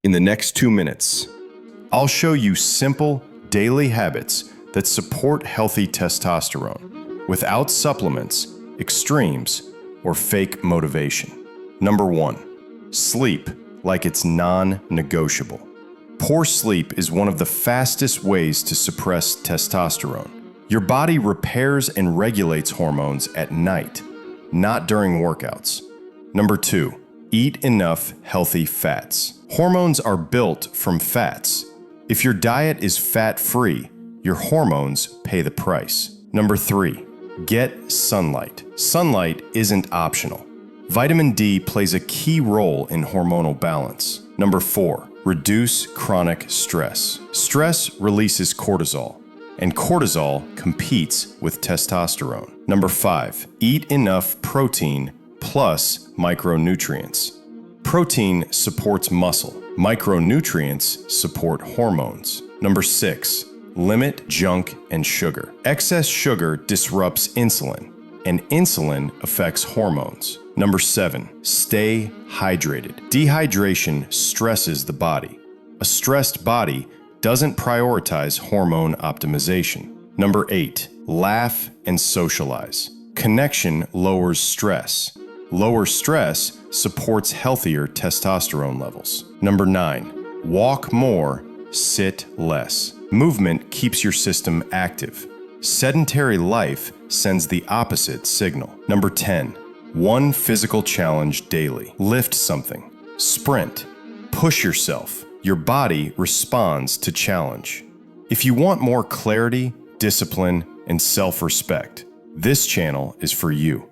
In the next 2 minutes, I'll show you simple daily habits that support healthy testosterone without supplements, extremes, or fake motivation. Number 1, sleep like it's non-negotiable. Poor sleep is one of the fastest ways to suppress testosterone. Your body repairs and regulates hormones at night, not during workouts. Number 2, eat enough healthy fats. Hormones are built from fats. If your diet is fat-free, your hormones pay the price. Number 3, get sunlight. Sunlight isn't optional. Vitamin D plays a key role in hormonal balance. Number 4, reduce chronic stress. Stress releases cortisol, and cortisol competes with testosterone. Number 5, eat enough protein plus micronutrients. Protein supports muscle. Micronutrients support hormones. Number 6, limit junk and sugar. Excess sugar disrupts insulin, and insulin affects hormones. Number 7, stay hydrated. Dehydration stresses the body. A stressed body doesn't prioritize hormone optimization. Number 8, laugh and socialize. Connection lowers stress. Lower stress supports healthier testosterone levels. Number 9, walk more, sit less. Movement keeps your system active. Sedentary life sends the opposite signal. Number 10, one physical challenge daily. Lift something, sprint, push yourself. Your body responds to challenge. If you want more clarity, discipline, and self-respect, this channel is for you.